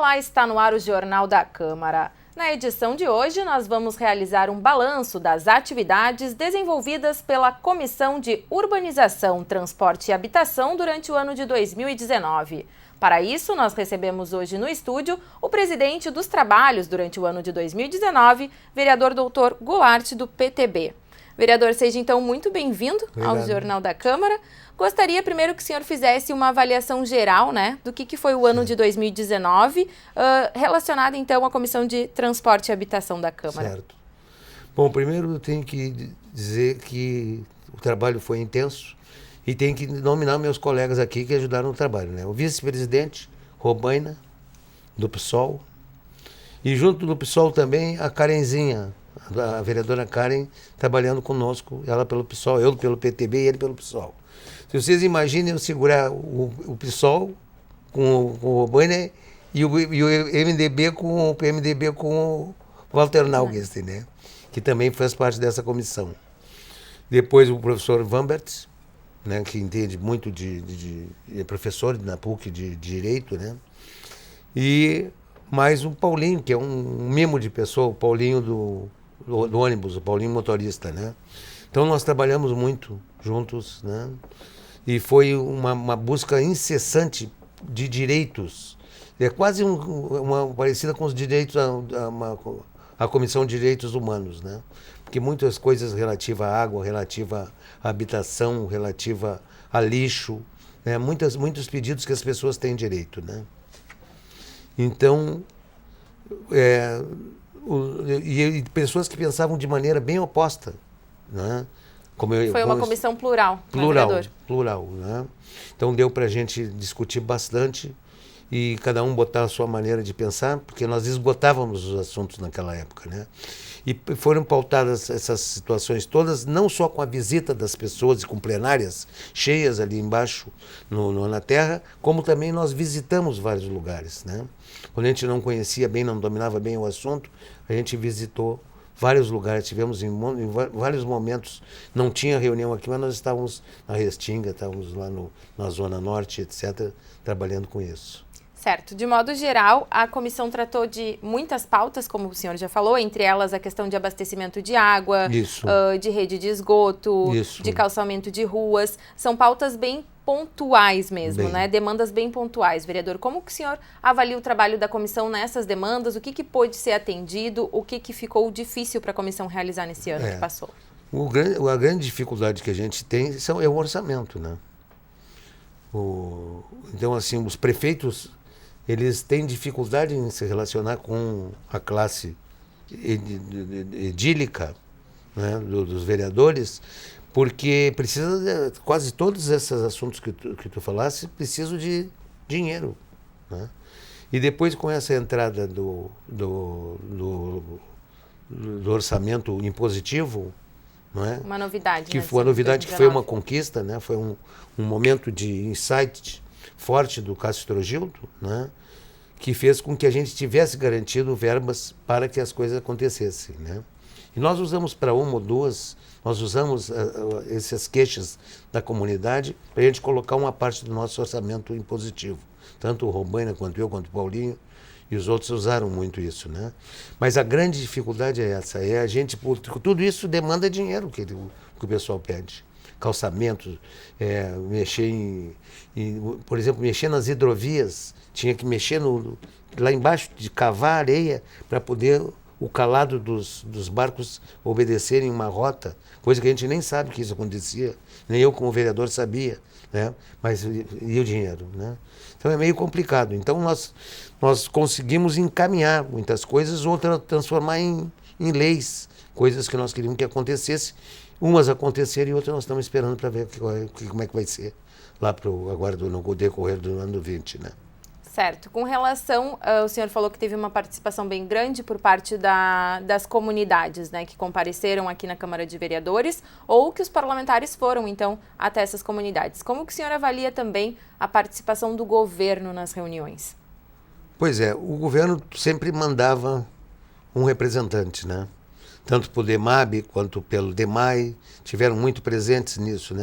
Olá, está no ar o Jornal da Câmara. Na edição de hoje, nós vamos realizar um balanço das atividades desenvolvidas pela Comissão de Urbanização, Transporte e Habitação durante o ano de 2019. Para isso, nós recebemos hoje no estúdio o presidente dos trabalhos durante o ano de 2019, vereador Dr. Goulart, do PTB. Vereador, seja então muito bem-vindo ao Jornal da Câmara. Gostaria primeiro que o senhor fizesse uma avaliação geral, do que foi o ano de 2019, relacionada então à Comissão de Transporte e Habitação da Câmara. Certo. Bom, primeiro eu tenho que dizer que o trabalho foi intenso e tenho que nominar meus colegas aqui que ajudaram no trabalho, O vice-presidente, Robaina, do PSOL, e junto do PSOL também a Karenzinha, a vereadora Karen, trabalhando conosco, ela pelo PSOL, eu pelo PTB e ele pelo PSOL. Se vocês imaginem eu segurar o PSOL com o Robaina e o MDB com o PMDB com o Walter Nauges, que também faz parte dessa comissão. Depois o professor Vambert, que entende muito é professor na PUC de Direito, e mais o Paulinho, que é um mimo de pessoa, o Paulinho do ônibus, o Paulinho motorista, Então nós trabalhamos muito juntos, E foi uma busca incessante de direitos, é quase uma parecida com os direitos, a Comissão de Direitos Humanos, Porque muitas coisas relativas à água, relativa à habitação, relativa a lixo, muitos pedidos que as pessoas têm direito, Então, e pessoas que pensavam de maneira bem oposta, Foi uma comissão plural, Plural, Então deu para a gente discutir bastante e cada um botar a sua maneira de pensar, porque nós esgotávamos os assuntos naquela época, E foram pautadas essas situações todas, não só com a visita das pessoas e com plenárias cheias ali embaixo na terra, como também nós visitamos vários lugares, Quando a gente não conhecia bem, não dominava bem o assunto, a gente visitou vários lugares, tivemos em vários momentos, não tinha reunião aqui, mas nós estávamos na Restinga, estávamos lá na Zona Norte, etc., trabalhando com isso. Certo. De modo geral, a comissão tratou de muitas pautas, como o senhor já falou, entre elas a questão de abastecimento de água, de rede de esgoto, de calçamento de ruas. São pautas bem pontuais mesmo, Demandas bem pontuais. Vereador, como que o senhor avalia o trabalho da comissão nessas demandas? O que pôde ser atendido? O que ficou difícil para a comissão realizar nesse ano que passou? A grande dificuldade que a gente tem é o orçamento, Então, assim, os prefeitos, eles têm dificuldade em se relacionar com a classe edílica, dos vereadores, porque precisa quase todos esses assuntos que tu falasse precisam de dinheiro, E depois com essa entrada do orçamento impositivo, Uma novidade, que foi uma novidade, que foi uma conquista, Foi um momento de insight forte do Cássio Trogildo, que fez com que a gente tivesse garantido verbas para que as coisas acontecessem, E nós usamos para uma ou duas, nós usamos essas queixas da comunidade para a gente colocar uma parte do nosso orçamento impositivo. Tanto o Robaina, quanto eu, quanto o Paulinho, e os outros usaram muito isso, Mas a grande dificuldade é essa, a gente, tudo isso demanda dinheiro que o pessoal pede. Calçamento, mexer por exemplo, mexer nas hidrovias, tinha que mexer lá embaixo, de cavar areia para poder o calado dos barcos obedecerem uma rota, coisa que a gente nem sabe que isso acontecia, nem eu como vereador sabia, mas e o dinheiro, Então é meio complicado. Então nós conseguimos encaminhar muitas coisas, outras transformar em leis, coisas que nós queríamos que acontecesse. Umas aconteceram e outras nós estamos esperando para ver como é que vai ser lá agora no decorrer do ano 20, Certo. Com relação, o senhor falou que teve uma participação bem grande por parte das comunidades, que compareceram aqui na Câmara de Vereadores, ou que os parlamentares foram, então, até essas comunidades. Como que o senhor avalia também a participação do governo nas reuniões? Pois é, o governo sempre mandava um representante, Tanto pelo DEMAB quanto pelo DEMAI, tiveram muito presentes nisso,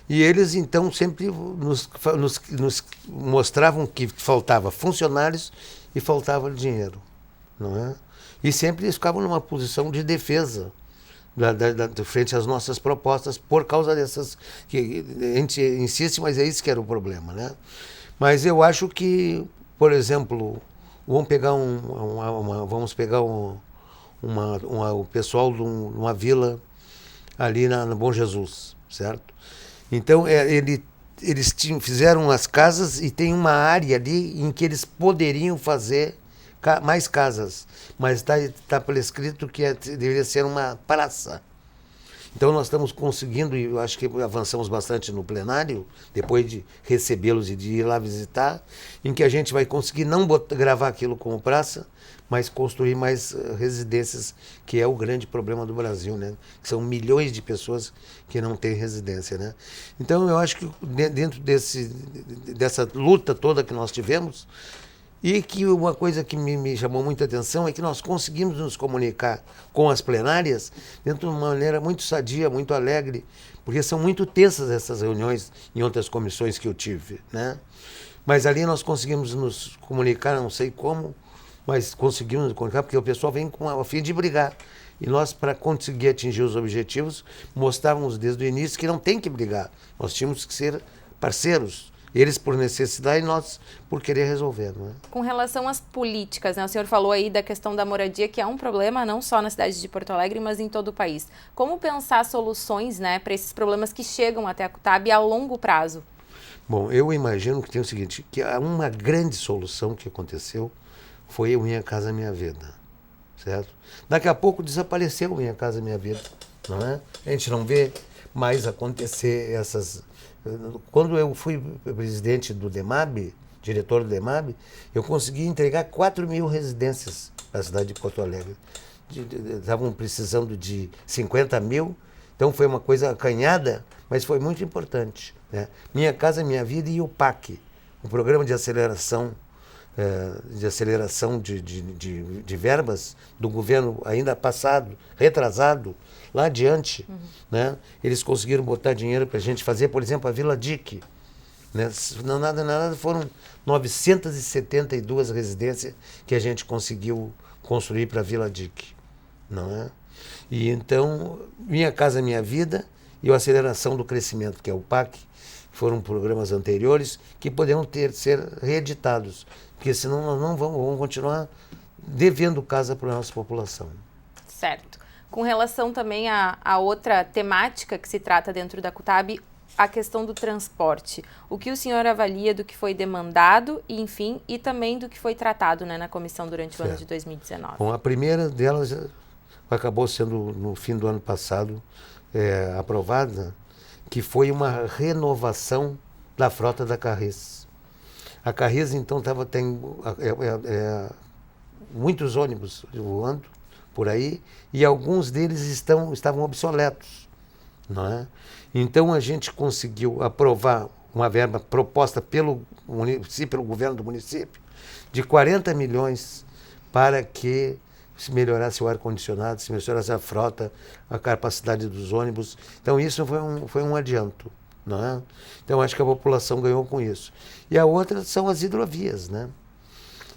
E eles, então, sempre nos mostravam que faltava funcionários e faltava dinheiro, não é? E sempre eles ficavam numa posição de defesa frente às nossas propostas por causa dessas que a gente insiste, mas é isso que era o problema, né? Mas eu acho que, por exemplo, vamos pegar o pessoal de uma vila ali no Bom Jesus, certo? Então eles fizeram as casas e tem uma área ali em que eles poderiam fazer mais casas, mas está prescrito que deveria ser uma praça. Então nós estamos conseguindo, e eu acho que avançamos bastante no plenário, depois de recebê-los e de ir lá visitar, em que a gente vai conseguir não gravar aquilo como praça, mas construir mais residências, que é o grande problema do Brasil, né? Que são milhões de pessoas que não têm residência, né? Então eu acho que dentro dessa luta toda que nós tivemos, e que uma coisa que me chamou muita atenção é que nós conseguimos nos comunicar com as plenárias dentro de uma maneira muito sadia, muito alegre, porque são muito tensas essas reuniões em outras comissões que eu tive, né? Mas ali nós conseguimos nos comunicar, não sei como, mas conseguimos nos comunicar, porque o pessoal vem com a fim de brigar. E nós, para conseguir atingir os objetivos, mostrávamos desde o início que não tem que brigar. Nós tínhamos que ser parceiros. Eles por necessidade e nós por querer resolver, não é? Com relação às políticas, né? O senhor falou aí da questão da moradia, que é um problema não só na cidade de Porto Alegre, mas em todo o país. Como pensar soluções, né, para esses problemas que chegam até a CUTAB a longo prazo? Bom, eu imagino que tem o seguinte, que uma grande solução que aconteceu foi o Minha Casa Minha Vida, certo? Daqui a pouco desapareceu o Minha Casa Minha Vida, não é? A gente não vê mais acontecer essas... Quando eu fui presidente do DEMAB, diretor do DEMAB, eu consegui entregar 4.000 residências para a cidade de Porto Alegre. Estavam precisando de 50.000, então foi uma coisa acanhada, mas foi muito importante, né? Minha Casa Minha Vida e o PAC, o Programa de Aceleração de verbas do governo ainda passado, retrasado, lá adiante, né? Eles conseguiram botar dinheiro para a gente fazer, por exemplo, a Vila Dique, né? Não nada, foram 972 residências que a gente conseguiu construir para a Vila Dique, não é? E então, Minha Casa Minha Vida e a Aceleração do Crescimento, que é o PAC, foram programas anteriores que poderiam ser reeditados, porque senão nós não vamos continuar devendo casa para a nossa população. Certo. Com relação também a outra temática que se trata dentro da CUTAB, a questão do transporte. O que o senhor avalia do que foi demandado e, enfim, e também do que foi tratado, né, na comissão durante o ano de 2019? Bom, a primeira delas acabou sendo, no fim do ano passado, aprovada, que foi uma renovação da frota da Carris. A Carris, então, tem muitos ônibus voando por aí, e alguns deles estavam obsoletos, não é? Então a gente conseguiu aprovar uma verba proposta pelo governo do município de 40 milhões para que se melhorasse o ar-condicionado, se melhorasse a frota, a capacidade dos ônibus. Então isso foi um adianto, não é? Então acho que a população ganhou com isso. E a outra são as hidrovias, né?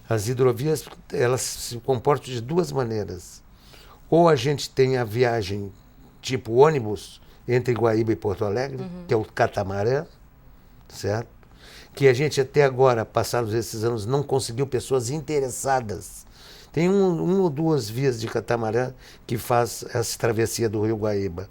As hidrovias, elas se comportam de duas maneiras. Ou a gente tem a viagem tipo ônibus entre Guaíba e Porto Alegre, que é o catamarã, certo? Que a gente até agora, passados esses anos, não conseguiu pessoas interessadas. Tem uma ou duas vias de catamarã que faz essa travessia do Rio Guaíba.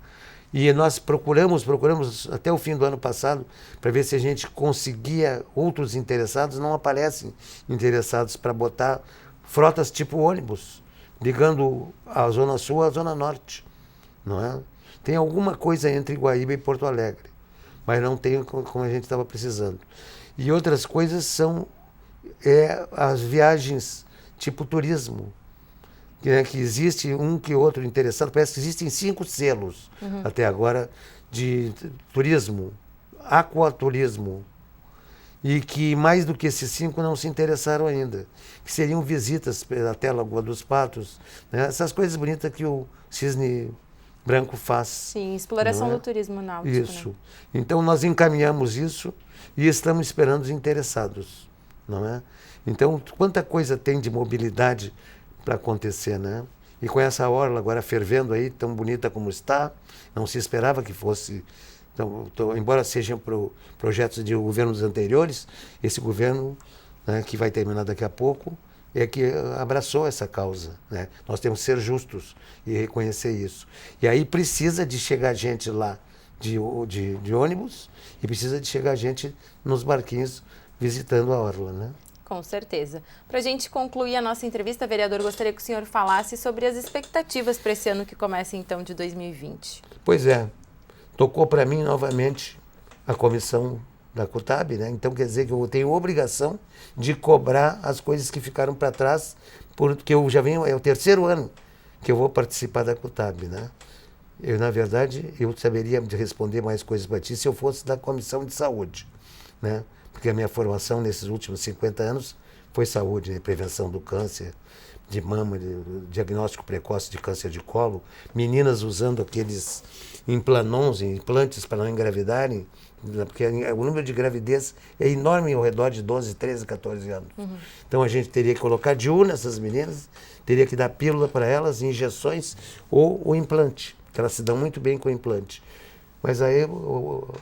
E nós procuramos até o fim do ano passado para ver se a gente conseguia outros interessados. Não aparecem interessados para botar frotas tipo ônibus, ligando a Zona Sul à Zona Norte, não é? Tem alguma coisa entre Guaíba e Porto Alegre, mas não tem como a gente estava precisando. E outras coisas são as viagens tipo turismo, que existe um que outro interessado, parece que existem 5 selos até agora de turismo, aquaturismo, e que mais do que esses 5 não se interessaram ainda, que seriam visitas até a Lagoa dos Patos, né? Essas coisas bonitas que o Cisne Branco faz. Sim, exploração do turismo náutico. Isso. Né? Então nós encaminhamos isso e estamos esperando os interessados, não é? Então, quanta coisa tem de mobilidade para acontecer, né? E com essa orla agora fervendo aí, tão bonita como está, não se esperava que fosse. Então, embora sejam projetos de governos anteriores, esse governo, né, que vai terminar daqui a pouco, é que abraçou essa causa, né? Nós temos que ser justos e reconhecer isso. E aí precisa de chegar gente lá de ônibus e precisa de chegar gente nos barquinhos visitando a orla, né? Com certeza. Para a gente concluir a nossa entrevista, vereador, gostaria que o senhor falasse sobre as expectativas para esse ano que começa, então, de 2020. Pois é. Tocou para mim novamente a comissão da COTAB, né? Então quer dizer que eu tenho obrigação de cobrar as coisas que ficaram para trás, porque eu já venho, é o 3º ano que eu vou participar da COTAB, né? Eu, na verdade, eu saberia responder mais coisas para ti se eu fosse da Comissão de Saúde, né? Porque a minha formação nesses últimos 50 anos foi saúde, né? Prevenção do câncer de mama, diagnóstico precoce de câncer de colo, meninas usando aqueles implantes para não engravidarem, porque o número de gravidez é enorme ao redor de 12, 13, 14 anos. Uhum. Então a gente teria que colocar DIU nessas meninas, teria que dar pílula para elas, injeções ou o implante, que elas se dão muito bem com o implante. Mas aí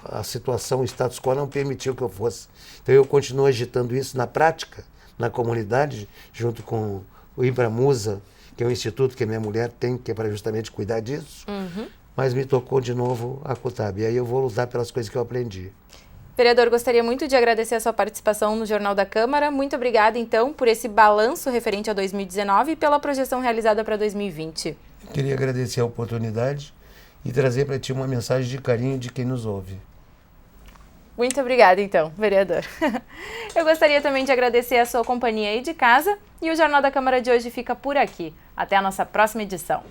a situação, o status quo não permitiu que eu fosse. Então eu continuo agitando isso na prática, na comunidade, junto com o Ibramusa, que é um instituto que a minha mulher tem, que é para justamente cuidar disso. Uhum. Mas me tocou de novo a COTAB. E aí eu vou lutar pelas coisas que eu aprendi. Vereador, gostaria muito de agradecer a sua participação no Jornal da Câmara. Muito obrigada, então, por esse balanço referente a 2019 e pela projeção realizada para 2020. Eu queria agradecer a oportunidade e trazer para ti uma mensagem de carinho de quem nos ouve. Muito obrigada, então, vereador. Eu gostaria também de agradecer a sua companhia aí de casa e o Jornal da Câmara de hoje fica por aqui. Até a nossa próxima edição.